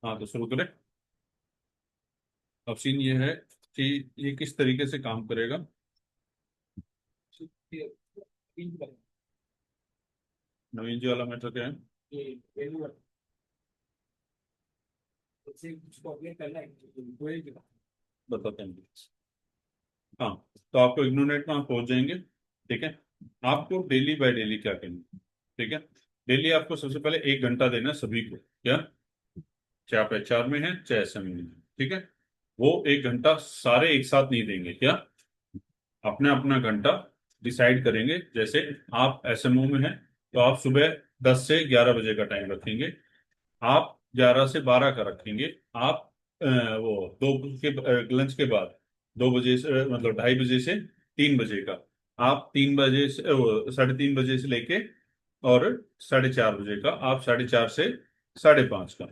हाँ तो शुरू करें। अब सीन ये है कि ये किस तरीके से काम करेगा। नवीन जी वाला मैटर क्या है? बताते हैं। हाँ, तो आपको इग्नोनेट में आप पहुंच जाएंगे। ठीक है। आपको डेली बाय डेली क्या करना है? ठीक है। डेली आपको सबसे पहले 1 घंटा देना है सभी को, क्या? चाहे आप एचआर में हैं चाहे एसएम में हैं। ठीक है। वो 1 घंटा सारे एक साथ नहीं देंगे, क्या? अपना अपना घंटा डिसाइड करेंगे। जैसे आप एसएमओ में हैं तो आप सुबह 10 से 11 बजे का टाइम रखेंगे। आप 11 से 12 का रखेंगे। आप वो दो के लंच के बाद 2 बजे से मतलब 2:30 बजे से 3 बजे का। आप 3 बजे से 3:30 बजे से लेके और 4:30 बजे का। आप 4:30 से 5:30 का।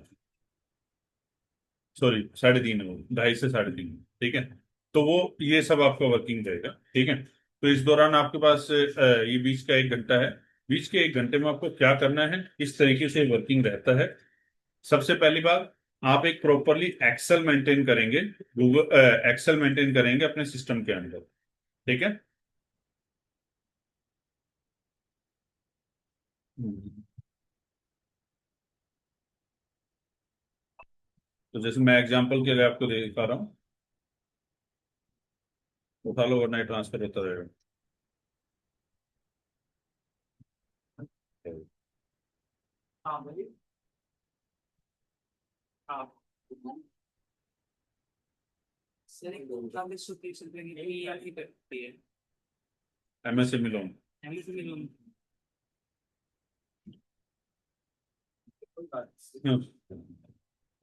सॉरी 3:30 हो, 2:30 से 3:30। ठीक है। तो वो ये सब आपका वर्किंग रहेगा। ठीक है। तो इस दौरान आपके पास ये बीच का 1 घंटा है। बीच के 1 घंटे में आपको क्या करना है, किस तरीके से वर्किंग रहता है। सबसे पहली बात, आप एक प्रॉपरली एक्सेल मेंटेन करेंगे। गूगल एक्सेल मेंटेन करेंगे अपने सिस्टम के अंदर। ठीक है। हम्म। तो जैसे मैं एग्जांपल के लिए आपको दिखा रहा हूँ। उठा लो वरना ट्रांसफर होता रहेगा। MSME loan.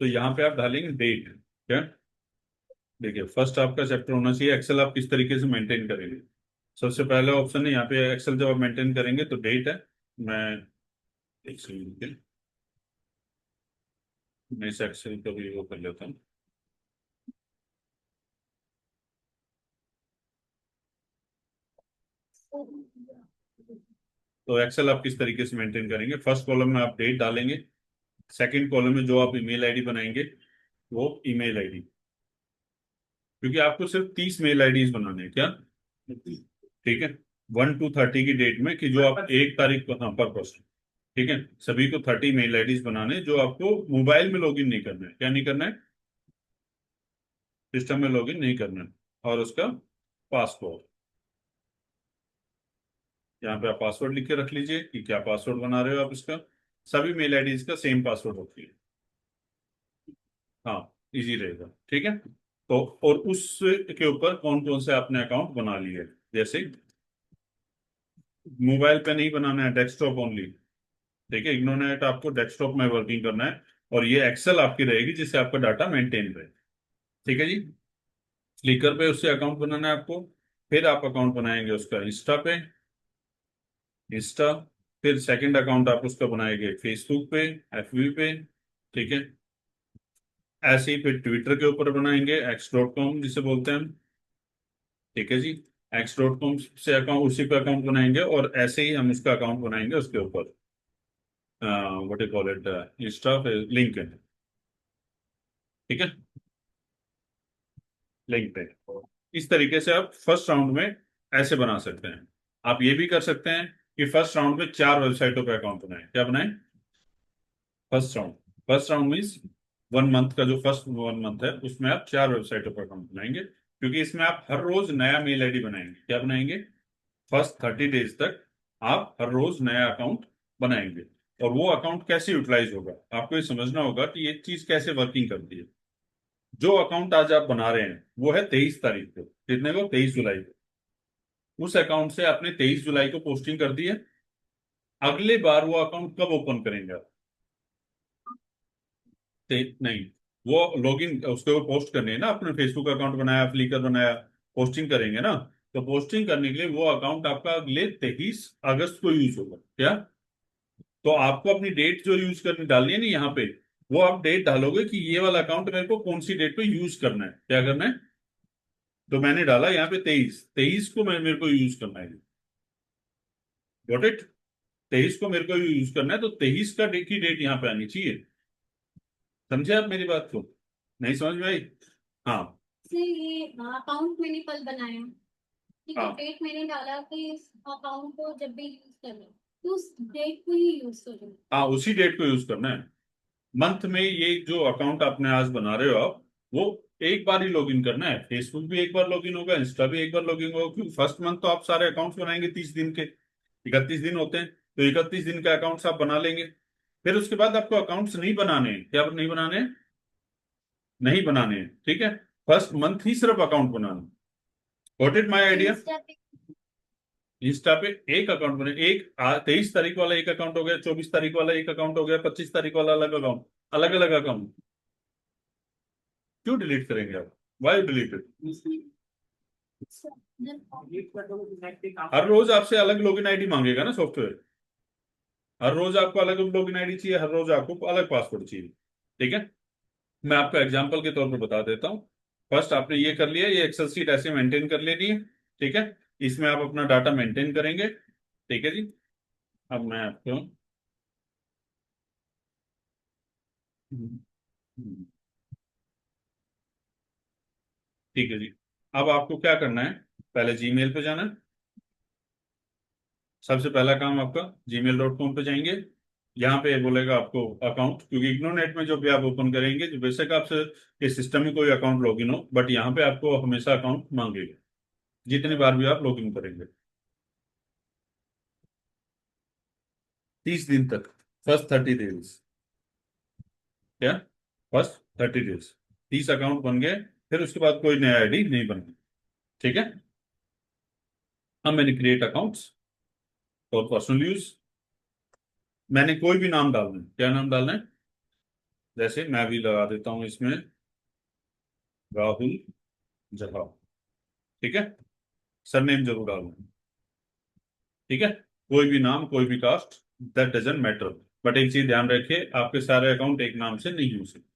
तो यहाँ पे आप डालेंगे डेट, क्या? देखिए, फर्स्ट आपका चैप्टर होना चाहिए एक्सेल आप किस तरीके से मेंटेन करेंगे। सबसे पहला ऑप्शन है यहाँ पे एक्सेल जब आप मेंटेन करेंगे तो डेट है। मैं एक सेकंड, मैं इस एक्सेल को भी वो कर लेता हूँ। तो एक्सेल आप किस तरीके से मेंटेन करेंगे, फर्स्ट कॉलम में आप डेट डालेंगे। सेकंड कॉलम में जो आप ईमेल आईडी बनाएंगे वो ईमेल आईडी। क्योंकि आपको सिर्फ 30 मेल आईडीज बनाने हैं, क्या? ठीक है। 1 to 30 की डेट में कि जो आप 1 तारीख को, हाँ पर पर्सन। ठीक है। सभी को 30 मेल आईडीज बनाने हैं, जो आपको मोबाइल में लॉगिन नहीं करना है। क्या नहीं करना है? सिस्टम में लॉगिन नहीं करना है। और उसका पासवर्ड, यहाँ पे आप पासवर्ड लिख के रख लीजिए कि क्या पासवर्ड बना रहे हो आप इसका। सभी मेल आईडीज का सेम पासवर्ड रखिए। हाँ, इजी रहेगा। ठीक है। तो और उस के ऊपर कौन कौन से आपने अकाउंट बना लिए, जैसे मोबाइल पे नहीं बनाना है, डेस्कटॉप ओनली। ठीक है। इग्नोनेट आपको डेस्कटॉप में वर्किंग करना है। और ये एक्सेल आपकी रहेगी जिससे आपका डाटा मेंटेन रहे। ठीक है जी। फ्लिकर पे उससे अकाउंट बनाना है आपको। फिर आप अकाउंट बनाएंगे उसका इंस्टा पे। इंस्टा। फिर सेकंड अकाउंट आप उसका बनाएंगे फेसबुक पे, एफबी पे। ठीक है। ऐसे ही फिर ट्विटर के ऊपर बनाएंगे, x.com जिसे बोलते हैं हम। ठीक है जी। x.com से अकाउंट, उसी पे अकाउंट बनाएंगे और ऐसे ही हम उसका अकाउंट बनाएंगे उसके ऊपर, what you call it, Insta पे, लिंक्डइन। ठीक है। लिंक्डइन। इस तरीके से आप फर्स्ट राउंड में ऐसे बना सकते हैं। आप ये भी कर सकते हैं कि फर्स्ट राउंड में 4 वेबसाइटों पे अकाउंट बनाएं। क्या बनाएं? फर्स्ट राउंड मीन्स 1 मंथ का, जो फर्स्ट 1 मंथ है उसमें आप 4 वेबसाइटों पर अकाउंट बनाएंगे, क्योंकि इसमें आप हर रोज नया मेल आईडी बनाएंगे। क्या बनाएंगे? फर्स्ट 30 डेज तक आप हर रोज नया अकाउंट बनाएंगे। और वो अकाउंट कैसे यूटिलाइज होगा, आपको ये समझना होगा कि ये चीज कैसे वर्किंग करती है। जो अकाउंट आज आप बना रहे हैं वो है 23 तारीख को, कितने को, 23 जुलाई को। उस अकाउंट से आपने 23 जुलाई को पोस्टिंग कर दी है। अगले बार वो अकाउंट कब ओपन करेंगे आप? नहीं, वो लॉगिन उसके ऊपर पोस्ट करनी है ना। आपने फेसबुक अकाउंट बनाया, फ्लिकर बनाया, पोस्टिंग करेंगे ना। तो पोस्टिंग करने के लिए वो अकाउंट आपका अगले 23 अगस्त को यूज होगा, क्या? तो आपको अपनी डेट जो यूज करनी डालनी है ना यहाँ पे, वो आप डेट डालोगे कि ये वाला अकाउंट मेरे को कौन सी डेट पे यूज करना है, क्या करना है। तो मैंने डाला यहाँ पे 23 23 को मेरे को यूज करना है। Got it? 23 को मेरे को यूज करना है, तो 23 का की डेट यहाँ पे आनी चाहिए। समझे आप मेरी बात को? नहीं समझ में आई? हाँ। से ये अकाउंट मैंने कल बनाया, ठीक है, हाँ। डेट मैंने डाला कि इस अकाउंट को जब भी यूज करना है, तो उस डेट को ही यूज करूँ। हाँ, उसी डेट को यूज करना है। मंथ में ये जो अकाउंट आपने आज बना रहे हो आप, वो एक बार ही लॉगिन करना है। फेसबुक भी एक बार लॉगिन होगा, इंस्टा भी एक बार लॉगिन होगा, क्योंकि फर्स्ट मंथ तो आप सारे अकाउंट्स बनाएंगे 30 दिन के। 31 दिन होते हैं, तो 31 दिन के अकाउंट्स आप बना लेंगे। फिर उसके बाद आपको अकाउंट्स नहीं बनाने हैं। क्या नहीं बनाने हैं? नहीं बनाने हैं, ठीक है। फर्स्ट मंथ ही सिर्फ account banana. Got it my idea? Insta पे। इंस्टा पे एक अकाउंट बने, 23 तारीख वाला एक अकाउंट हो गया, 24 तारीख वाला एक अकाउंट हो गया, 25 तारीख वाला अलग अकाउंट। अलग अलग अकाउंट क्यों डिलीट करेंगे आप? Y deleted? हर रोज आपसे अलग लॉगिन आईडी मांगेगा ना सॉफ्टवेयर। हर रोज आपको अलग लॉगिन आईडी चाहिए, हर रोज आपको अलग पासवर्ड चाहिए। ठीक है। मैं आपको एग्जांपल के तौर पर बता देता हूँ। फर्स्ट आपने ये कर लिया, ये एक्सेल शीट ऐसे मेंटेन कर लेनी है। ठीक है। इसमें आप अपना डाटा मेंटेन करेंगे। ठीक है जी। अब मैं आपको ठीक है जी। अब आपको क्या करना है? पहले जीमेल पे जाना है। सबसे पहला काम आपका gmail.com पे जाएंगे। यहाँ पे बोलेगा आपको अकाउंट, क्योंकि इग्नोनेट में जो भी आप ओपन करेंगे, जो बेशक आपसे इस सिस्टम में कोई अकाउंट लॉगिन हो, बट यहाँ पे आपको हमेशा अकाउंट मांगेगा जितनी बार भी आप लॉगिन करेंगे। 30 दिन तक। First 30 days. क्या? First 30 days. 30 अकाउंट बन गए, फिर उसके बाद कोई नया आईडी नहीं बनेगा। ठीक है। अब मैंने create accounts for personal use. मैंने कोई भी नाम डालना है। क्या नाम डालना है? जैसे मैं भी लगा देता हूँ इसमें राहुल जहा। ठीक है। सरनेम जरूर डालना। ठीक है। कोई भी नाम, कोई भी caste, that doesn't matter. But एक चीज ध्यान रखिए, आपके सारे अकाउंट एक नाम से नहीं हो सकते।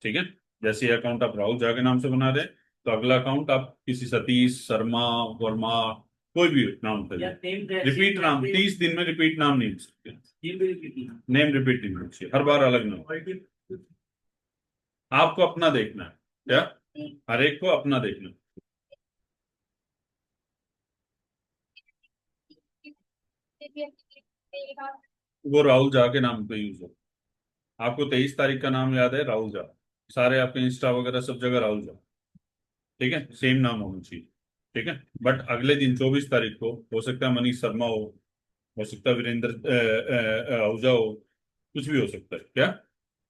ठीक है। जैसे ये अकाउंट आप राहुल झा के नाम से बना रहे हैं, तो अगला अकाउंट आप किसी सतीश, शर्मा, वर्मा, कोई भी नाम करिए। रिपीट नाम, 30 दिन में रिपीट नाम नहीं हो सकते। नेम रिपीट नहीं होना चाहिए, हर बार अलग नाम। आपको अपना देखना है। क्या? हर एक को अपना देखना है। वो राहुल झा के नाम पे यूज हो। आपको 23 तारीख का नाम याद है, राहुल झा। सारे आपके इंस्टा वगैरह सब जगह राहुल झा। ठीक है, सेम नाम होना चाहिए। ठीक है। बट अगले दिन 24 तारीख को हो सकता है मनीष शर्मा हो सकता है वीरेंद्र आहूजा हो, कुछ भी हो सकता है। क्या?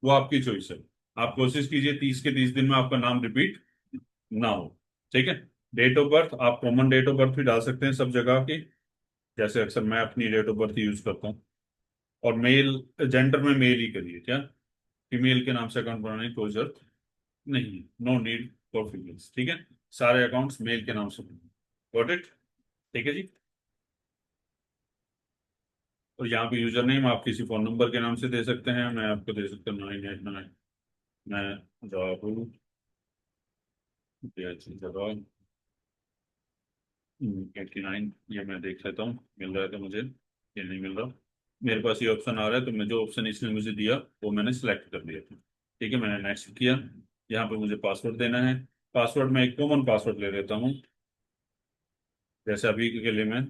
वो आपकी चॉइस है। आप कोशिश कीजिए 30 के 30 दिन में आपका नाम रिपीट ना हो। ठीक है। डेट ऑफ बर्थ आप कॉमन डेट ऑफ बर्थ भी डाल सकते हैं सब जगह की। जैसे अक्सर मैं अपनी डेट ऑफ बर्थ यूज करता हूँ। और मेल, जेंडर में मेल ही करिए। क्या? फीमेल के नाम से अकाउंट बनाने की कोई जरूरत नहीं। No need for females. ठीक है। सारे अकाउंट्स मेल के नाम से बने। Got it? ठीक है जी। और यहाँ पे यूजर नेम आप किसी फोन नंबर के नाम से दे सकते हैं। मैं आपको दे सकता हूँ 989। मैं राहुल 89। ये मैं देख लेता हूँ मिल रहा है तो मुझे, ये नहीं मिल रहा। मेरे पास ये ऑप्शन आ रहा है, तो मैं जो ऑप्शन इसने मुझे दिया वो मैंने सिलेक्ट कर लिया। ठीक है, मैंने नेक्स्ट किया। यहाँ पे मुझे पासवर्ड देना है। पासवर्ड में एक कॉमन पासवर्ड ले लेता हूँ। जैसे अभी के लिए मैं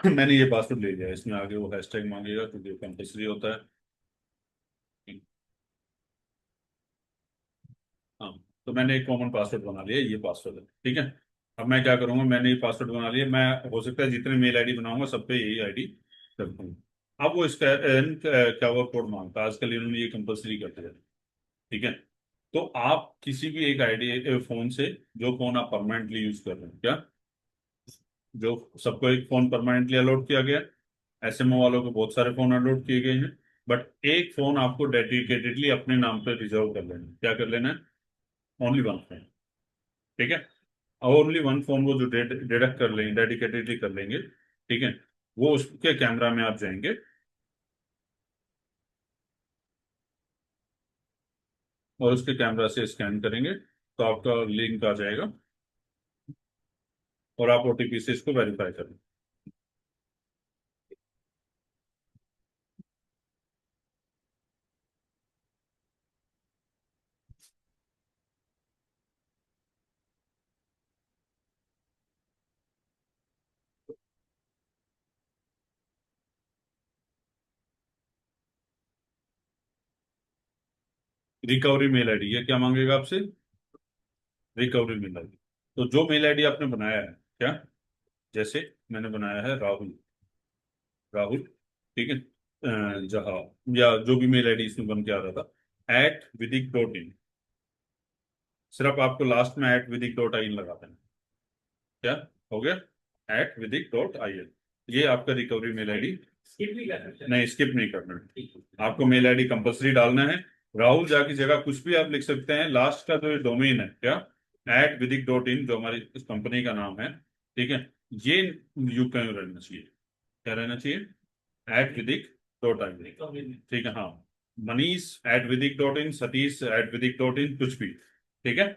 मैंने ये पासवर्ड ले लिया। इसमें आगे वो हैशटैग मांगेगा क्योंकि कंपल्सरी होता है। हाँ। तो मैंने एक कॉमन पासवर्ड बना लिया, ये पासवर्ड है। ठीक है। अब मैं क्या करूंगा, मैंने ये पासवर्ड बना लिया। मैं हो सकता है जितने मेल आईडी बनाऊंगा सब पे यही आईडी रखूंगा। अब वो इसका क्या वो कोड मांगता है, आजकल इन्होंने ये कंपल्सरी कर दिया है। ठीक है। तो आप किसी भी एक आईडी फोन से, जो फोन आप परमानेंटली यूज कर रहे हैं, क्या जो सबको एक फोन परमानेंटली अलॉट किया गया, एसएमओ वालों को बहुत सारे फोन अलॉट किए गए हैं, बट एक फोन आपको डेडिकेटेडली अपने नाम पे रिजर्व कर लेना है। क्या कर लेना है? Only one phone. ठीक है। ओनली वन फोन वो जो डिडक्ट कर लेंगे, डेडिकेटेडली कर लेंगे। ठीक है। वो उसके कैमरा में आप जाएंगे और उसके कैमरा से स्कैन करेंगे, तो आपका लिंक आ जाएगा। और आप ओटीपी से इसको वेरीफाई करें। रिकवरी मेल आईडी, ये क्या मांगेगा आपसे? Recovery mail ID. तो जो मेल आईडी आपने बनाया है, क्या, जैसे मैंने बनाया है राहुल, राहुल, ठीक है, जहाँ, या जो भी मेल आईडी इसमें बन के आ रहा था, @vidic.in, सिर्फ आपको लास्ट में @vidic.in लगा देना। क्या हो गया? @vidic.in, ये आपका रिकवरी मेल आईडी। स्किप नहीं करना, नहीं स्किप नहीं करना है। आपको मेल आईडी कंपलसरी डालना है। राहुल झा की जगह कुछ भी आप लिख सकते हैं। लास्ट का जो डोमेन है, क्या, @vidic.in, जो हमारी इस कंपनी का नाम है, ठीक है, ये यूं रहना चाहिए। क्या रहना चाहिए? @vidic.in, ठीक है, हाँ। मनीष @vidic.in, सतीश @vidic.in, कुछ भी, ठीक है।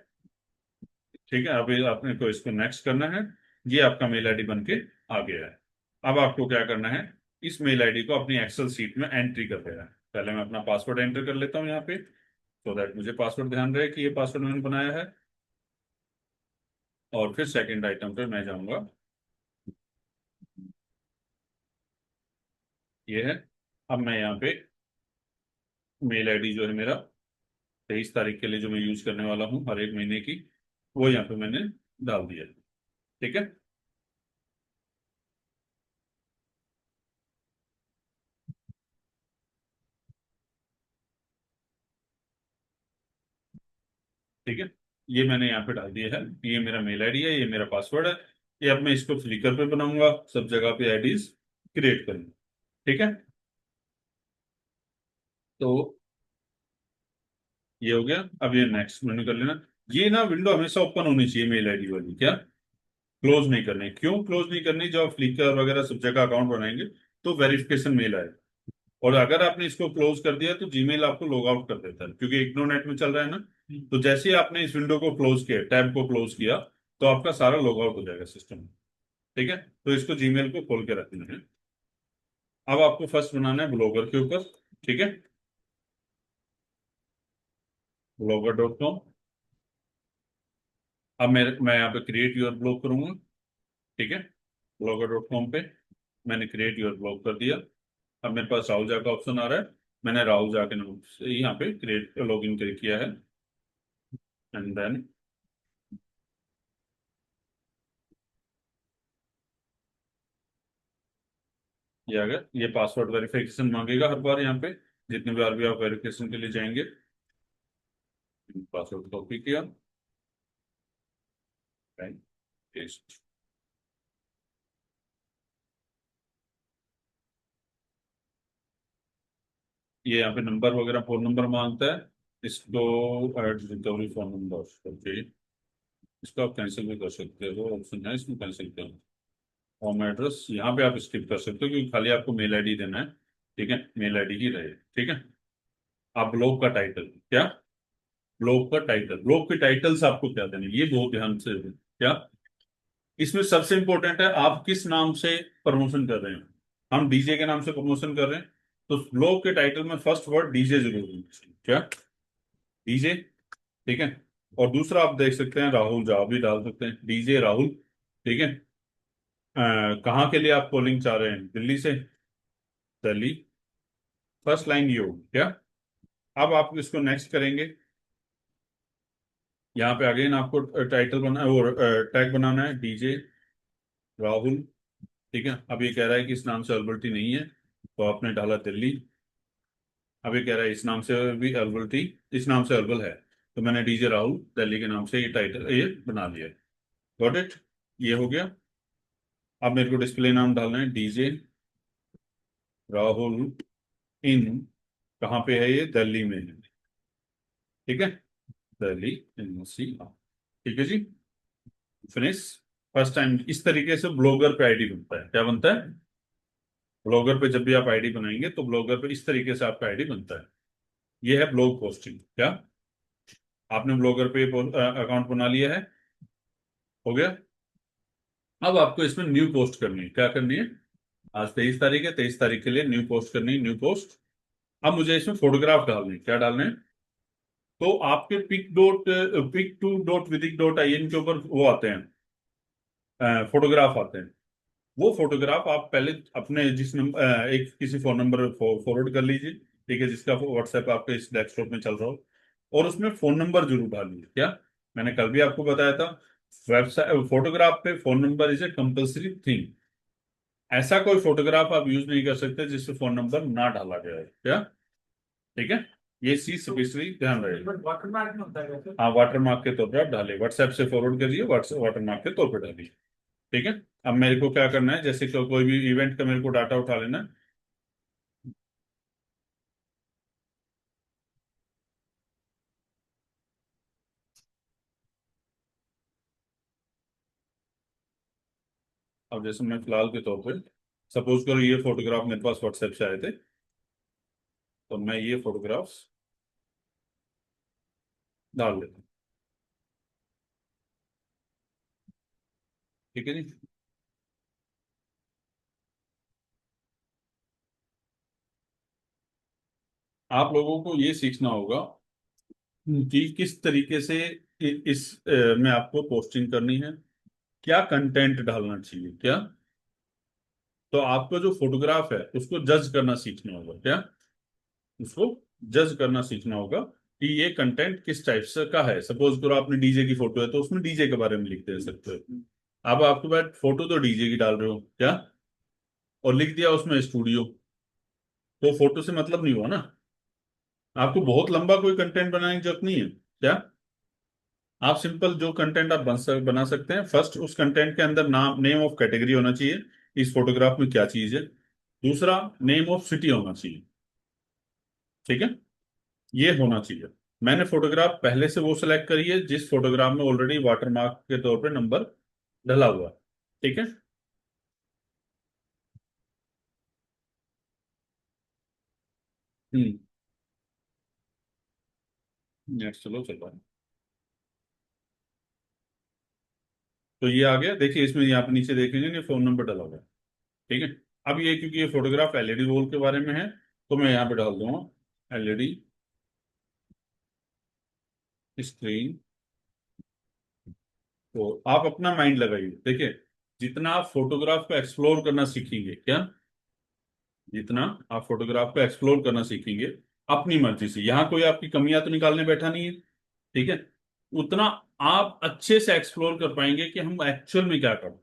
ठीक है, अभी आपने को इसको नेक्स्ट करना है। ये आपका मेल आईडी बन के आ गया है। अब आपको क्या करना है, इस मेल आईडी को अपनी एक्सेल सीट में एंट्री कर देना है। पहले मैं अपना पासवर्ड एंटर कर लेता हूँ यहाँ पे, सो दैट मुझे पासवर्ड ध्यान रहे कि ये पासवर्ड मैंने बनाया है। और फिर सेकंड आइटम पे मैं जाऊंगा, ये है। अब मैं यहाँ पे मेल आईडी जो है मेरा 23 तारीख के लिए जो मैं यूज करने वाला हूँ हर एक महीने की, वो यहाँ पे मैंने डाल दिया है। ठीक है। ठीक है, ये मैंने यहाँ पे डाल दिया है। ये मेरा मेल आईडी है, ये मेरा पासवर्ड है। ये अब मैं इसको फ्लिकर पे बनाऊंगा, सब जगह पे आईडीज क्रिएट करूंगा। ठीक है। तो ये हो गया। अब ये नेक्स्ट मेन्यू कर लेना। ये ना विंडो हमेशा ओपन होनी चाहिए, मेल आईडी वाली, क्या, क्लोज नहीं करनी। क्यों क्लोज नहीं करनी? जब फ्लिकर वगैरह सब जगह अकाउंट बनाएंगे तो वेरिफिकेशन मेल आए। और अगर आपने इसको क्लोज कर दिया तो जीमेल आपको लॉग आउट कर देता है, क्योंकि इग्नोनेट में चल रहा है ना। तो जैसे ही आपने इस विंडो को क्लोज किया, टैब को क्लोज किया, तो आपका सारा लॉग आउट हो जाएगा सिस्टम। ठीक है। तो इसको जीमेल को खोल के रखना है। अब आपको फर्स्ट बनाना है ब्लॉगर के ऊपर। ठीक है, blogger.com। अब मैं यहाँ पे क्रिएट योर ब्लॉग करूंगा। ठीक है, blogger.com पे मैंने क्रिएट योर ब्लॉग कर दिया। अब मेरे पास राहुल झा का ऑप्शन आ रहा है। मैंने राहुल झा के नाम से यहाँ पे क्रिएट लॉग इन किया है। एंड देन ये आ गया। ये पासवर्ड वेरिफिकेशन मांगेगा हर बार यहाँ पे, जितने बार भी आप वेरिफिकेशन के लिए जाएंगे। पासवर्ड कॉपी किया, पेस्ट। ये यहाँ पे नंबर वगैरह, फोन नंबर मांगता है। इसको add recovery phone number, okay. इसको आप कैंसिल भी कर सकते हो, ऑप्शन है इसमें कैंसिल कर। होम एड्रेस यहाँ पे आप स्किप कर सकते हो, क्योंकि खाली आपको मेल आईडी देना है। ठीक है, मेल आईडी ही रहे। ठीक है। आप ब्लॉग का टाइटल, क्या, ब्लॉग का टाइटल, ब्लॉग के टाइटल्स आपको क्या देने, ये बहुत ध्यान से, क्या, इसमें सबसे इंपॉर्टेंट है आप किस नाम से प्रमोशन कर रहे हैं। हम डीजे के नाम से प्रमोशन कर रहे हैं, तो ब्लॉग के टाइटल में फर्स्ट वर्ड डीजे जरूर होना चाहिए। क्या, डीजे। ठीक है। और दूसरा आप देख सकते हैं राहुल झा भी डाल सकते हैं, डीजे राहुल। ठीक है। कहाँ के लिए आप कॉलिंग चाह रहे हैं? दिल्ली से, दिल्ली। फर्स्ट लाइन ये होगी, क्या। अब आप इसको नेक्स्ट करेंगे। यहाँ पे अगेन आपको टाइटल बना और टैग बनाना है, डीजे राहुल। ठीक है। अब ये कह रहा है कि इस नाम से अवेलेबिलिटी नहीं है, तो आपने डाला दिल्ली। अब ये कह रहा है इस नाम से भी अवेलेबिलिटी, इस नाम से अवेलेबल है, तो मैंने डीजे राहुल दिल्ली के नाम से ये टाइटल ये बना लिया। गॉट इट, ये हो गया। अब मेरे को डिस्प्ले नाम डालना है, डीजे राहुल इन, कहाँ पे है ये? दिल्ली में है। ठीक है, दिल्ली एनओसी। ठीक है जी, फिनिश। फर्स्ट टाइम इस तरीके से ब्लॉगर पे आईडी बनता है। क्या बनता है? ब्लॉगर पे जब भी आप आईडी बनाएंगे तो ब्लॉगर पे इस तरीके से आपका आईडी बनता है। ये है ब्लॉग पोस्टिंग। क्या, आपने ब्लॉगर पे अकाउंट बना लिया है? हो गया। अब आपको इसमें न्यू पोस्ट करनी है। क्या करनी है? आज 23 तारीख है, 23 तारीख के लिए न्यू पोस्ट करनी है, न्यू पोस्ट। अब मुझे इसमें फोटोग्राफ डालने हैं। क्या डालने हैं? तो आपके pic2.vidiq.in के ऊपर वो आते हैं, फोटोग्राफ आते हैं। वो फोटोग्राफ आप पहले अपने जिस नंबर, एक किसी फोन नंबर फॉरवर्ड कर लीजिए, ठीक है, जिसका व्हाट्सएप आपके इस डेस्कटॉप में चल रहा हो। और उसमें फोन नंबर जरूर डालिए। क्या? मैंने कल भी आपको बताया था, वेबसाइट फोटोग्राफ पे phone number is a compulsory thing. ऐसा कोई फोटोग्राफ आप यूज नहीं कर सकते जिससे फोन नंबर ना डाला गया है। क्या? ठीक है, ये चीज स्पेशली ध्यान रहे। वाटर मार्क में होता है वैसे। हाँ, वाटर मार्क के तौर पर आप डालिए, व्हाट्सएप से फॉरवर्ड करिए, व्हाट्सएप वाटर मार्क के तौर पर डालिए। ठीक है। अब मेरे को क्या करना है, जैसे कोई भी इवेंट का मेरे को डाटा उठा लेना है। अब जैसे मैं फिलहाल के तौर पे, सपोज करो ये फोटोग्राफ मेरे पास व्हाट्सएप से आए थे, तो मैं ये फोटोग्राफ्स डाल देता हूँ। ठीक है जी। आप लोगों को ये सीखना होगा कि किस तरीके से में आपको पोस्टिंग करनी है, क्या कंटेंट डालना चाहिए। क्या? तो आपका जो फोटोग्राफ है उसको जज करना सीखना होगा। क्या? उसको जज करना सीखना होगा कि ये कंटेंट किस टाइप से का है। सपोज करो आपने डीजे की फोटो है, तो उसमें डीजे के बारे में लिख दे सकते हो। अब आपके पास फोटो तो डीजे की डाल रहे हो, क्या, और लिख दिया उसमें स्टूडियो, तो फोटो से मतलब नहीं हुआ ना। आपको बहुत लंबा कोई कंटेंट बनाने की जरूरत नहीं है। क्या? आप सिंपल जो कंटेंट आप बना सकते हैं, फर्स्ट उस कंटेंट के अंदर नाम, नेम ऑफ कैटेगरी होना चाहिए, इस फोटोग्राफ में क्या चीज है। दूसरा, नेम ऑफ सिटी होना चाहिए। ठीक है, ये होना चाहिए। मैंने फोटोग्राफ पहले से वो सिलेक्ट करी है जिस फोटोग्राफ में ऑलरेडी वाटरमार्क के तौर पे नंबर डला हुआ है। ठीक है। हम्म। नेक्स्ट, चलो चल रहा है। तो ये आ गया, देखिए इसमें यहाँ पे नीचे देखेंगे ये फोन नंबर डला हुआ है। ठीक है। अब ये क्योंकि ये फोटोग्राफ एलईडी वॉल के बारे में है, तो मैं यहाँ पे डाल दूंगा एलईडी स्क्रीन। तो आप अपना माइंड लगाइए। देखिए, जितना आप फोटोग्राफ को एक्सप्लोर करना सीखेंगे, क्या, जितना आप फोटोग्राफ को एक्सप्लोर करना सीखेंगे अपनी मर्जी से, यहाँ कोई आपकी कमियां तो निकालने बैठा नहीं है, ठीक है, उतना आप अच्छे से एक्सप्लोर कर पाएंगे कि हम एक्चुअल में क्या करें।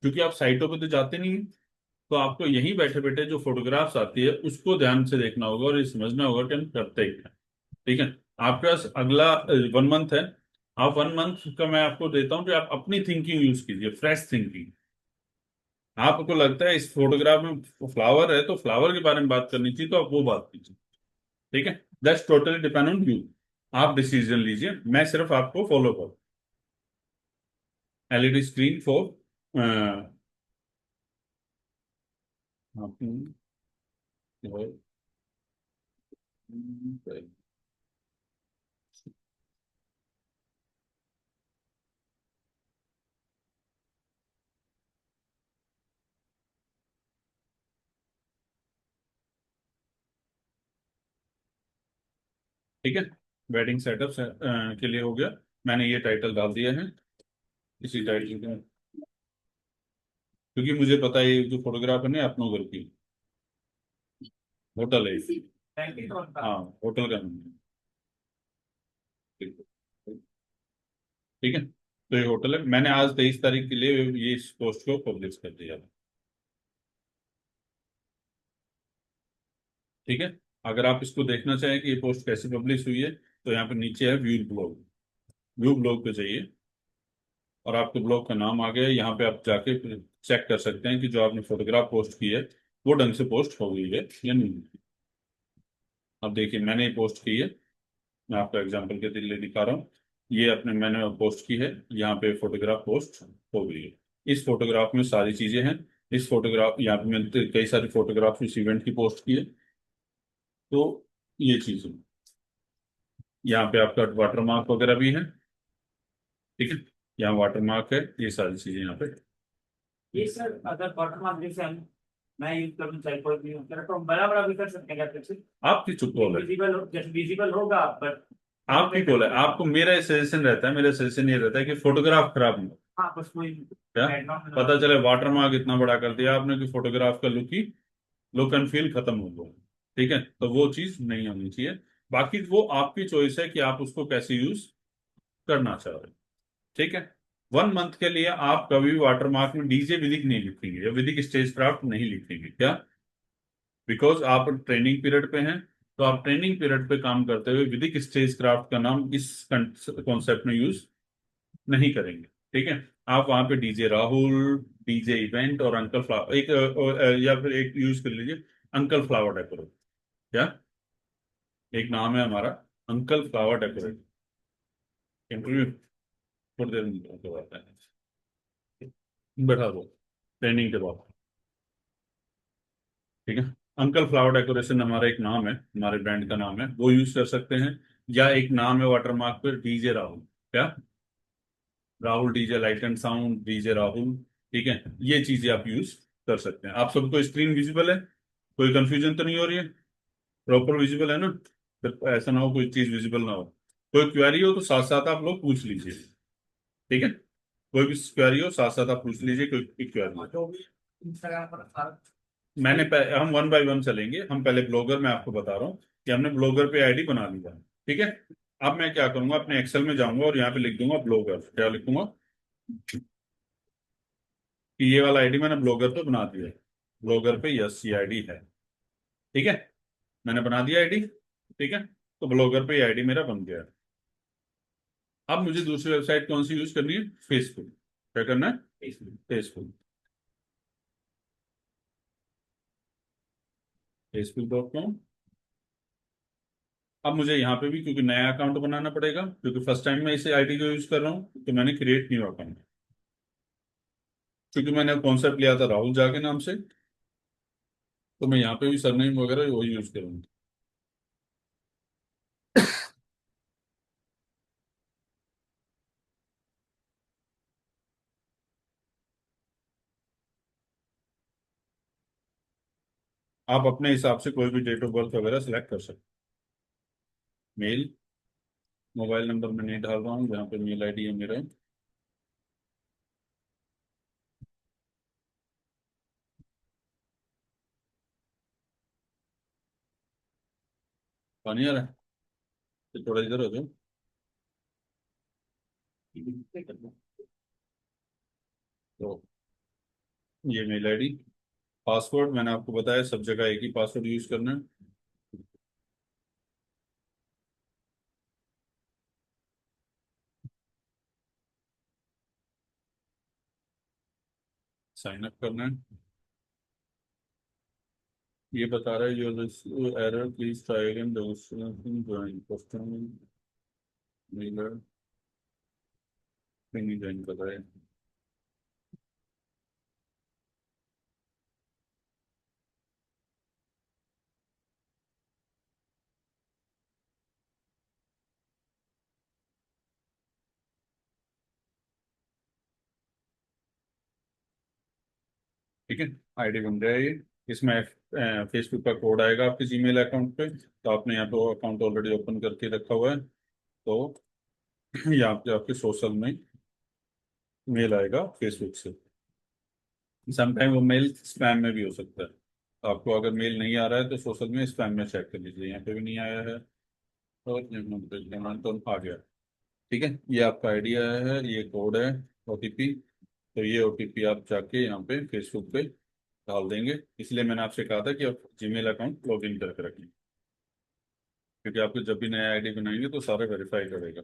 क्योंकि आप साइटों पे तो जाते नहीं हैं, तो आपको यहीं बैठे बैठे जो फोटोग्राफ्स आती है उसको ध्यान से देखना होगा और ये समझना होगा कि हम करते ही हैं। ठीक है। आपके पास अगला 1 मंथ है। आप 1 मंथ का मैं आपको देता हूँ कि आप अपनी थिंकिंग यूज कीजिए, फ्रेश थिंकिंग। आपको लगता है इस फोटोग्राफ में फ्लावर है तो फ्लावर के बारे में बात करनी चाहिए, तो आप वो बात कीजिए। ठीक है। That's totally depend on you. आप डिसीजन लीजिए, मैं सिर्फ आपको फॉलो करूँ। एलईडी स्क्रीन फॉर, ठीक है, वेडिंग सेटअप के लिए हो गया। मैंने ये टाइटल डाल दिया है, इसी टाइटल का, क्योंकि मुझे पता है ये जो फोटोग्राफ है ना अपनों घर की होटल है। थैंक यू का। हाँ, होटल का नाम है। ठीक है। ठीक है, तो ये होटल है, मैंने आज 23 तारीख के लिए ये इस पोस्ट को पब्लिश कर दिया। ठीक है। अगर आप इसको देखना चाहें कि ये पोस्ट कैसे पब्लिश हुई है, तो यहाँ पे नीचे है व्यू ब्लॉग। व्यू ब्लॉग पे जाइए और आपके ब्लॉग का नाम आ गया। यहाँ पे आप जाके चेक कर सकते हैं कि जो आपने फोटोग्राफ पोस्ट की है वो ढंग से पोस्ट हो गई है या नहीं। अब देखिए मैंने ये पोस्ट की है, मैं आपको एग्जांपल के लिए दिखा रहा हूँ। ये अपने मैंने पोस्ट की है, यहाँ पे फोटोग्राफ पोस्ट हो गई है। इस फोटोग्राफ में सारी चीजें हैं। इस फोटोग्राफ, यहाँ पे मैंने तो कई सारी फोटोग्राफ इस इवेंट की पोस्ट की है। तो ये चीजें, यहाँ पे आपका वाटर मार्क वगैरह भी है। ठीक है। यहाँ वाटरमार्क है, ये सारी चीजें यहाँ पे। ये सर अगर बॉटम आप जैसे मैं यूज करूँ चाहे कोई भी यूज करे तो बड़ा बड़ा भी कर सकते हैं क्या फिर आपकी चुप कॉल है, विजिबल जैसे विजिबल होगा बट आपकी कॉल है। आपको मेरा सजेशन रहता है, मेरा सजेशन ये रहता है कि फोटोग्राफ खराब नहीं हो। हाँ बस कोई क्या बैकग्राउंड पता चले वाटरमार्क इतना बड़ा कर दिया आपने कि फोटोग्राफ का लुक एंड फील खत्म हो गया। ठीक है, तो वो चीज नहीं होनी चाहिए। बाकी वो आपकी चॉइस है कि आप उसको कैसे यूज करना चाह रहे हैं। ठीक है, 1 मंथ के लिए आप कभी भी वाटरमार्क में डीजे विदिक नहीं लिखेंगे या विदिक स्टेज क्राफ्ट नहीं लिखेंगे। क्या? बिकॉज आप ट्रेनिंग पीरियड पे हैं, तो आप ट्रेनिंग पीरियड पे काम करते हुए विदिक स्टेज क्राफ्ट का नाम इस कॉन्सेप्ट में यूज नहीं करेंगे। ठीक है, आप वहां पे डीजे राहुल, डीजे इवेंट और अंकल फ्लावर एक या फिर एक यूज कर लीजिए, अंकल फ्लावर डेकोरेट। क्या? एक नाम है हमारा, अंकल फ्लावर डेकोरेट। इंटरव्यू थोड़ी देर में करवाते हैं, बैठा दो ट्रेनिंग के बाद। ठीक है, अंकल फ्लावर डेकोरेशन हमारा एक नाम है, हमारे ब्रांड का नाम है, वो यूज कर सकते हैं। या एक नाम है वाटरमार्क पे, डीजे राहुल। क्या? Rahul DJ light and sound, DJ Rahul. ठीक है, ये चीजें आप यूज कर सकते हैं। आप सबको स्क्रीन विजिबल है? कोई कंफ्यूजन तो नहीं हो रही है? प्रॉपर विजिबल है ना? फिर ऐसा ना हो कोई चीज विजिबल ना हो। कोई क्वेरी हो तो साथ साथ आप लोग पूछ लीजिए। ठीक है, कोई भी क्वेरी हो साथ साथ आप पूछ लीजिए, कोई भी क्वेरी हो। जो भी इंस्टाग्राम पर हम वन बाय वन चलेंगे। हम पहले ब्लॉगर में आपको बता रहा हूँ कि हमने ब्लॉगर पे आईडी बना लिया। ठीक है, अब मैं क्या करूंगा, अपने एक्सेल में जाऊंगा और यहाँ पे लिख दूंगा ब्लॉगर। क्या लिखूंगा? कि ये वाला आईडी मैंने ब्लॉगर पे बना दिया है। ब्लॉगर पे यस ये आईडी है। ठीक है, मैंने बना दिया आईडी। ठीक है, तो ब्लॉगर पे ये आईडी मेरा बन गया है। अब मुझे दूसरी वेबसाइट कौन सी यूज करनी है? फेसबुक। क्या करना है? फेसबुक। facebook.com। अब मुझे यहाँ पे भी क्योंकि नया अकाउंट बनाना पड़ेगा, क्योंकि फर्स्ट टाइम मैं इसे आईडी को यूज कर रहा हूँ, तो मैंने क्रिएट न्यू अकाउंट। क्योंकि मैंने कॉन्सेप्ट लिया था राहुल झा के नाम से, तो मैं यहाँ पे भी सरनेम वगैरह वही यूज करूंगा। आप अपने हिसाब से कोई भी डेट ऑफ बर्थ वगैरह सेलेक्ट कर सकते हैं। मेल, मोबाइल नंबर मैं नहीं डाल रहा हूँ, जहाँ पे मेल आईडी है मेरा। पानी आ रहा है तो थोड़ा इधर हो जाओ। तो ये मेल आईडी, पासवर्ड मैंने आपको बताया सब जगह एक ही पासवर्ड यूज करना है। साइन अप करना है। ये बता रहा है your error please try again join customer Mailer, नहीं ज्वाइन कर रहा है। ठीक है, आईडी बन गया ये। इसमें फेसबुक का कोड आएगा आपके जीमेल अकाउंट पे, तो आपने यहाँ पे अकाउंट ऑलरेडी ओपन करके रखा हुआ है। तो यहाँ पे आपके सोशल में मेल आएगा फेसबुक से। समटाइम वो मेल स्पैम में भी हो सकता है, तो आपको अगर मेल नहीं आ रहा है तो सोशल में स्पैम में चेक कर लीजिए। यहाँ पे भी नहीं आया है तो आ गया। ठीक है, ये आपका आईडिया है, ये कोड है, ओटीपी। तो ये ओटीपी आप जाके यहाँ पे फेसबुक पे डाल देंगे। इसलिए मैंने आपसे कहा था कि आप जीमेल अकाउंट लॉग इन करके रखें, क्योंकि आपको जब भी नया आईडी बनाएंगे तो सारा वेरीफाई करेगा।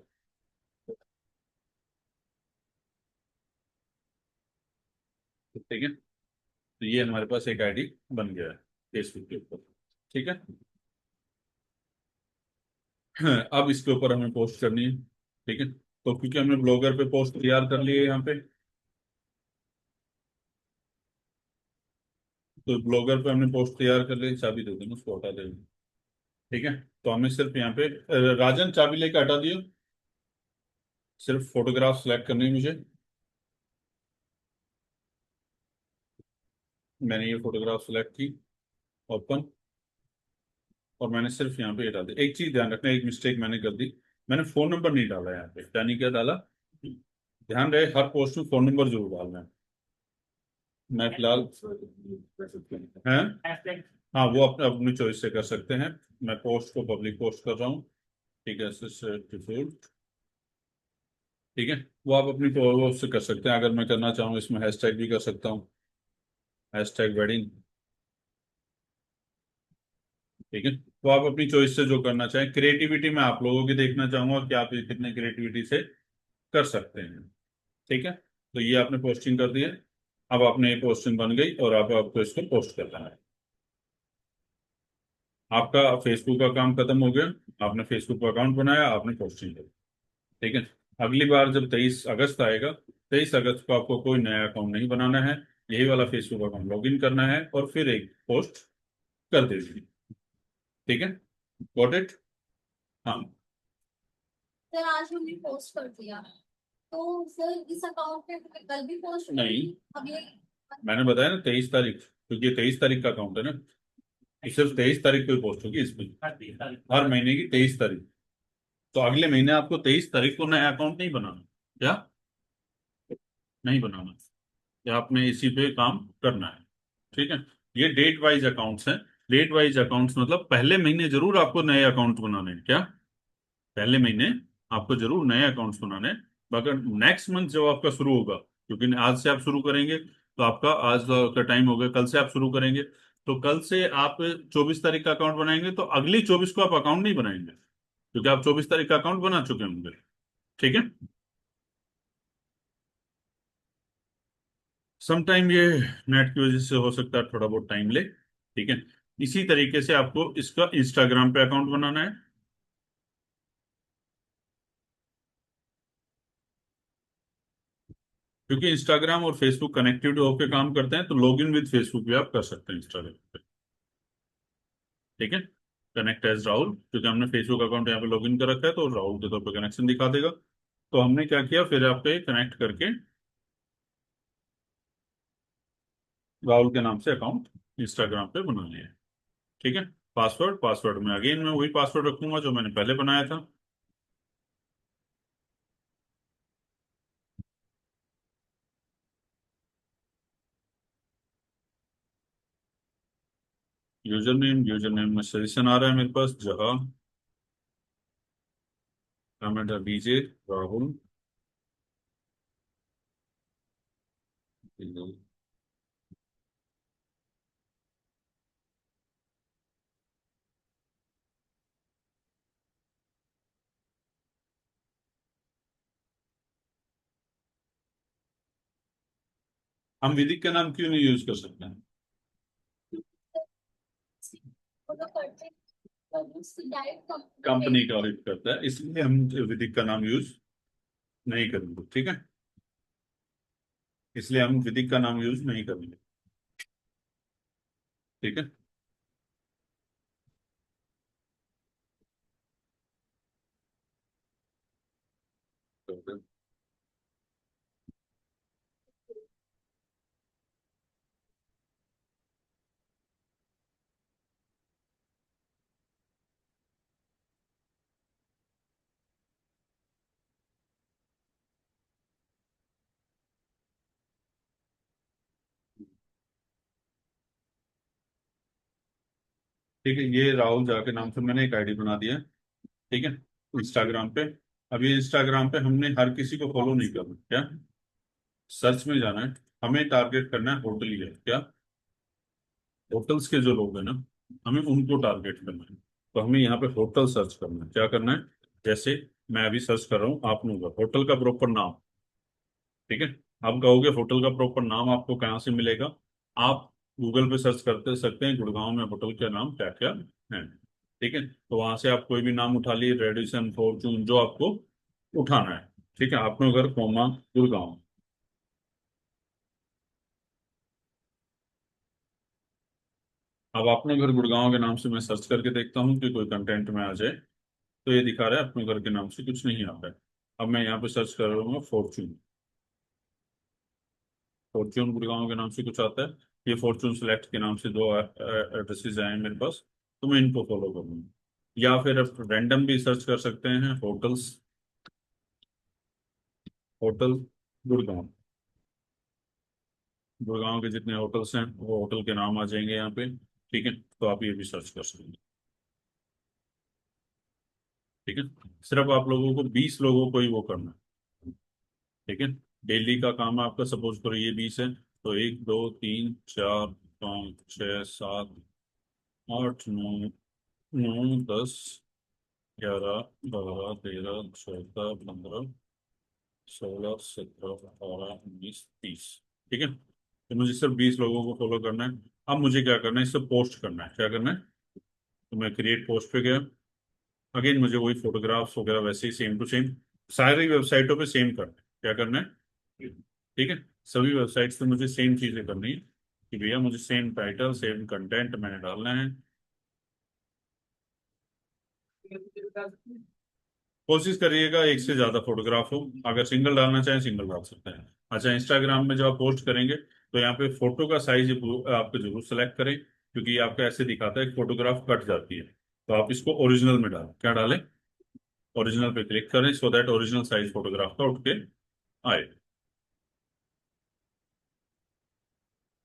तो ठीक है, तो ये हमारे पास एक आईडी बन गया है फेसबुक के ऊपर। ठीक है, अब इसके ऊपर हमें पोस्ट करनी है। ठीक है, तो क्योंकि हमने ब्लॉगर पे पोस्ट तैयार कर ली है यहाँ पे, तो ब्लॉगर पे हमने पोस्ट तैयार कर ली। चाबी दे देना, उसको हटा देना। ठीक है, तो हमें सिर्फ यहाँ पे राजन चाबी लेके हटा दियो। सिर्फ फोटोग्राफ सेलेक्ट करनी है मुझे। मैंने ये फोटोग्राफ सेलेक्ट की, ओपन, और मैंने सिर्फ यहाँ पे ये डाल दिया। एक चीज ध्यान रखना, एक मिस्टेक मैंने कर दी, मैंने फोन नंबर नहीं डाला यहाँ पे। यानी क्या डाला, ध्यान रहे हर पोस्ट में फोन नंबर जरूर डालना है। मैं फिलहाल है, हैशटैग हाँ वो अपने अपनी चॉइस से कर सकते हैं। मैं पोस्ट को पब्लिक पोस्ट कर रहा हूँ, ठीक है, डिफॉल्ट, ठीक है। वो आप अपनी वो से कर सकते हैं। अगर मैं करना चाहूँ इसमें हैशटैग भी कर सकता हूँ, हैशटैग वेडिंग, ठीक है। तो आप अपनी चॉइस से जो करना चाहें। क्रिएटिविटी में आप लोगों की देखना चाहूंगा कि आप ये कितने क्रिएटिविटी से कर सकते हैं, ठीक है। तो ये आपने पोस्टिंग कर दी है। अब आपने ये पोस्टिंग बन गई और अब आपको इसको पोस्ट करना है। आपका फेसबुक का काम खत्म हो गया, आपने फेसबुक का अकाउंट बनाया, आपने पोस्टिंग की, ठीक है। अगली बार जब 23 अगस्त आएगा, 23 अगस्त को आपको कोई नया अकाउंट नहीं बनाना है, यही वाला फेसबुक अकाउंट लॉग इन करना है और फिर एक पोस्ट कर दीजिए, ठीक है। Got it. हाँ, सर आज हमने पोस्ट कर दिया, तो सर इस अकाउंट पे हमें कल भी पोस्ट नहीं, अगले। मैंने बताया ना 23 तारीख, क्योंकि ये 23 तारीख का अकाउंट है ना, ये सिर्फ 23 तारीख को ही पोस्ट होगी इसमें, हर महीने की 23 तारीख। तो अगले महीने आपको 23 तारीख को नया अकाउंट नहीं बनाना, क्या नहीं बनाना, या आपने इसी पे काम करना है, ठीक है। ये डेट वाइज अकाउंट्स हैं। डेट वाइज अकाउंट्स मतलब पहले महीने जरूर आपको नए अकाउंट बनाने हैं, क्या पहले महीने आपको जरूर नए अकाउंट्स बनाने हैं। मगर नेक्स्ट मंथ जब आपका शुरू होगा, क्योंकि आज से आप शुरू करेंगे तो आपका आज का टाइम हो गया, कल से आप शुरू करेंगे, तो कल से आप 24 तारीख का अकाउंट बनाएंगे तो अगली 24 को आप अकाउंट नहीं बनाएंगे, क्योंकि आप 24 तारीख का अकाउंट बना चुके होंगे, ठीक है। समटाइम ये नेट की वजह से हो सकता है थोड़ा बहुत टाइम ले, ठीक है। इसी तरीके से आपको इसका इंस्टाग्राम पे अकाउंट बनाना है। क्योंकि इंस्टाग्राम और फेसबुक कनेक्टेड होकर काम करते हैं, तो लॉग इन विद फेसबुक भी आप कर सकते हैं इंस्टाग्राम पे, ठीक है। कनेक्ट एज राहुल, क्योंकि हमने फेसबुक अकाउंट यहाँ पे लॉग इन कर रखा है तो राहुल के तौर पर कनेक्शन दिखा देगा। तो हमने क्या किया, फिर आपके कनेक्ट करके राहुल के नाम से अकाउंट इंस्टाग्राम पे बना लिया है, ठीक है। पासवर्ड, पासवर्ड में अगेन मैं वही पासवर्ड रखूंगा जो मैंने पहले बनाया था। यूजर नेम में सजेशन आ रहा है मेरे पास, जहाँ कमेंट डीजे राहुल, हम विदिक का नाम क्यों नहीं यूज कर सकते हैं? वो तो करते हैं, तो उससे डायरेक्ट कंपनी का ऑडिट करता है, इसलिए हम विदिक का नाम यूज नहीं करेंगे, ठीक है। इसलिए हम विदिक का नाम यूज नहीं करेंगे, ठीक है। ठीक है, ये राहुल झा के नाम से मैंने एक आईडी बना दिया है, ठीक है, इंस्टाग्राम पे। अभी इंस्टाग्राम पे हमने हर किसी को फॉलो नहीं करना, क्या सर्च में जाना है, हमें टारगेट करना है होटल ही है, क्या होटल्स के जो लोग हैं ना, हमें उनको टारगेट करना है। तो हमें यहाँ पे होटल सर्च करना है, क्या करना है, जैसे मैं अभी सर्च कर रहा हूँ, आप लोगों का होटल का प्रॉपर नाम, ठीक है। आप कहोगे होटल का प्रॉपर नाम आपको कहाँ से मिलेगा, आप गूगल पे सर्च करते सकते हैं गुड़गांव में होटल का नाम क्या क्या है, ठीक है। तो वहां से आप कोई भी नाम उठा लिए, रेडिसन, फॉर्चून, जो आपको उठाना है, ठीक है। आपने अगर कोमा गुड़गांव, अब अपने घर गुड़गांव के नाम से मैं सर्च करके देखता हूँ कि कोई कंटेंट में आ जाए, तो ये दिखा रहा है अपने घर के नाम से कुछ नहीं आता है, अब मैं यहाँ पे सर्च कर रहा हूँ फॉर्चून। फॉर्चून गुड़गांव के नाम से कुछ आता है। ये फॉर्चून सेलेक्ट के नाम से दो एड्रेसेस आए हैं मेरे पास, तो मैं इनको फॉलो करूँगा। या फिर रैंडम भी सर्च कर सकते हैं, होटल्स, होटल गुड़गांव। गुड़गांव के जितने होटल्स हैं वो होटल के नाम आ जाएंगे यहाँ पे। ठीक है, तो आप ये भी सर्च कर सकते हैं। ठीक है, सिर्फ आप लोगों को 20 लोगों को ही वो करना है। ठीक है, डेली का काम है आपका, सपोज करो ये 20 है, तो 1 2 3 4 5 6 7 8 9 10 11 12 13 14 15 16 17 18 19 20। ठीक है, तो मुझे सिर्फ 20 लोगों को फॉलो करना है। अब मुझे क्या करना है, इससे पोस्ट करना है। क्या करना है, तो मैं क्रिएट पोस्ट पे गया। अगेन मुझे वही फोटोग्राफ्स वगैरह वैसे ही सेम टू सेम सारी वेबसाइटों पे सेम करना है। क्या करना है, ठीक है, सभी वेबसाइट्स पे मुझे सेम चीजें करनी है कि भैया मुझे सेम टाइटल सेम कंटेंट मैंने डालना है। कोशिश करिएगा एक से ज्यादा फोटोग्राफ हो, अगर सिंगल डालना चाहें सिंगल डाल सकते हैं। अच्छा, इंस्टाग्राम में जब आप पोस्ट करेंगे तो यहाँ पे फोटो का साइज आपको जरूर सेलेक्ट करें, क्योंकि ये आपको ऐसे दिखाता है कि फोटोग्राफ कट जाती है। तो आप इसको ओरिजिनल में डालें। क्या डालें, ओरिजिनल पे क्लिक करें, so that original size photograph का उठ के आए।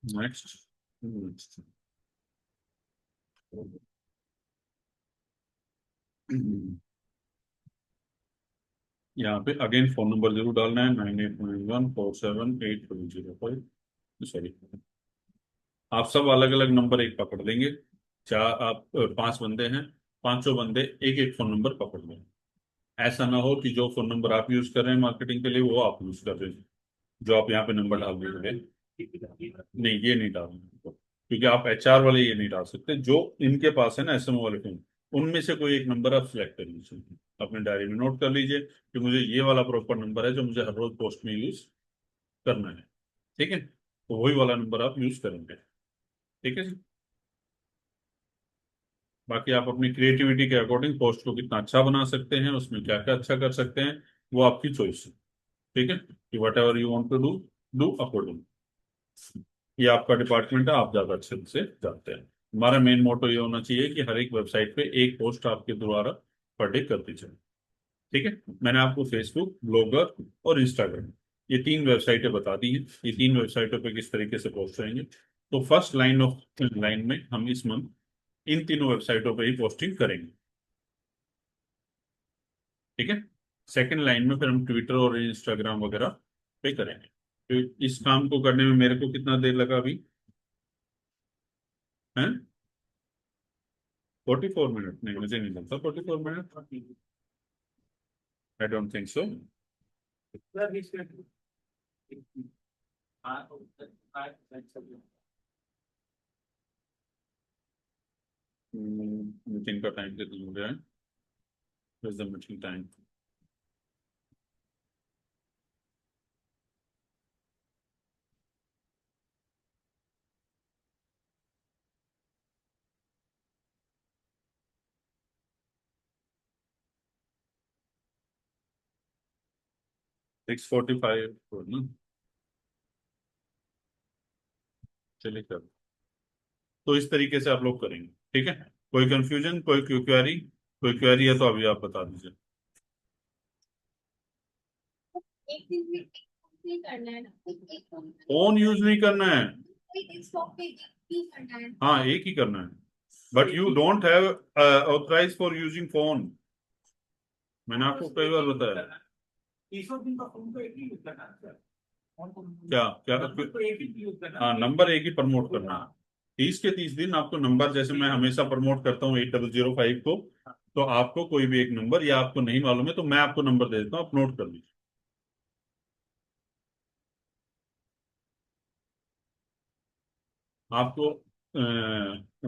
नेक्स्ट। यहाँ पे अगेन फोन नंबर जरूर डालना है, 9891478205। सॉरी, आप सब अलग अलग नंबर एक पकड़ लेंगे। चार आप 5 बंदे हैं, पांचों बंदे एक एक फोन नंबर पकड़ लेंगे। ऐसा ना हो कि जो फोन नंबर आप यूज कर रहे हैं मार्केटिंग के लिए वो आप यूज कर रहे हैं, जो आप यहाँ पे नंबर डाल रहे हैं। नहीं, ये नहीं डालना, क्योंकि आप एचआर वाले ये नहीं डाल सकते। जो इनके पास है ना एसएमओ वाले फोन, उनमें से कोई एक नंबर आप सिलेक्ट कर लीजिए, अपने डायरी में नोट कर लीजिए कि मुझे ये वाला प्रॉपर नंबर है जो मुझे हर रोज पोस्ट में यूज करना है। ठीक है, तो वही वाला नंबर आप यूज करेंगे। ठीक है जी। बाकी आप अपनी क्रिएटिविटी के अकॉर्डिंग पोस्ट को कितना अच्छा बना सकते हैं, उसमें क्या क्या अच्छा कर सकते हैं, वो आपकी चॉइस है। ठीक है, कि whatever you want to do, do according. ये आपका डिपार्टमेंट है, आप ज्यादा अच्छे से जानते हैं। हमारा मेन मोटो ये होना चाहिए कि हर एक वेबसाइट पे एक पोस्ट आपके द्वारा पर डे करती चले। ठीक है, मैंने आपको फेसबुक, ब्लॉगर और इंस्टाग्राम, ये 3 वेबसाइटें बता दी हैं। ये 3 वेबसाइटों पे किस तरीके से पोस्ट रहेंगे। तो फर्स्ट लाइन में हम इस मंथ इन तीनों वेबसाइटों पे ही पोस्टिंग करेंगे। ठीक है, सेकंड लाइन में फिर हम ट्विटर और इंस्टाग्राम वगैरह पे करेंगे। तो इस काम को करने में मेरे को कितना देर लगा अभी है, 44 मिनट? नहीं, मुझे नहीं लगता 44 minute. I don't think so. Meeting का टाइम कितना हो गया है, मीटिंग टाइम 6:45 ना। चलिए कर, तो इस तरीके से आप लोग करेंगे। ठीक है, कोई कंफ्यूजन, कोई क्वेरी, कोई क्वेरी है तो अभी आप बता दीजिए। एक दिन में एक नहीं करना है ना, एक फोन फोन यूज नहीं करना है, एक स्टॉप पे एक ही करना है। हाँ एक ही करना है, but you don't have authorise for using phone. मैंने आपको कई बार बताया। 30 दिन का फोन तो एक ही यूज करना है सर। क्या क्या नंबर तो एक ही यूज करना हाँ, है। नंबर एक ही प्रमोट करना है। 30 के 30 दिन आपको नंबर, जैसे मैं हमेशा प्रमोट करता हूँ 8005 को, तो आपको कोई भी एक नंबर, या आपको नहीं मालूम है तो मैं आपको नंबर दे देता हूँ, आप नोट कर लीजिए। आपको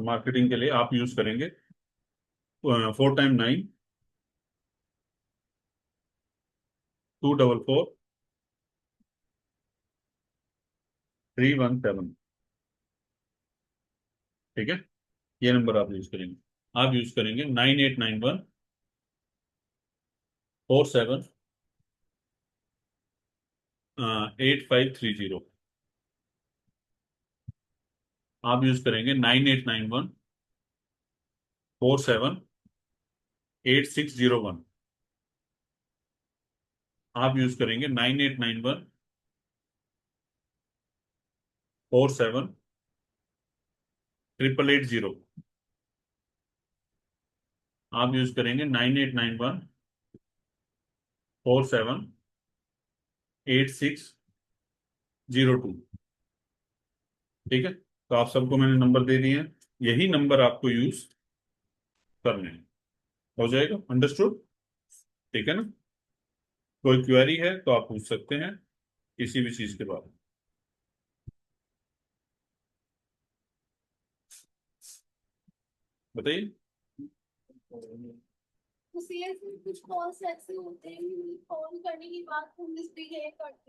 मार्केटिंग के लिए आप यूज करेंगे 4 9 2 4 4 3 1 7। ठीक है, ये नंबर आप यूज करेंगे। आप यूज करेंगे 9891 47 8530। आप यूज करेंगे 9891 47 8601। आप यूज करेंगे 9891 47 880। आप यूज करेंगे 9891 47 8602। ठीक है, तो आप सबको मैंने नंबर दे दिए हैं, यही नंबर आपको यूज करने हैं। हो जाएगा, अंडरस्टूड? ठीक है ना? कोई क्वेरी है तो आप पूछ सकते हैं किसी भी चीज के बारे में। बताइए। तो सीरियसली कुछ कॉल्स ऐसे होते हैं, कॉल करने के बाद पुलिस बिहेव करती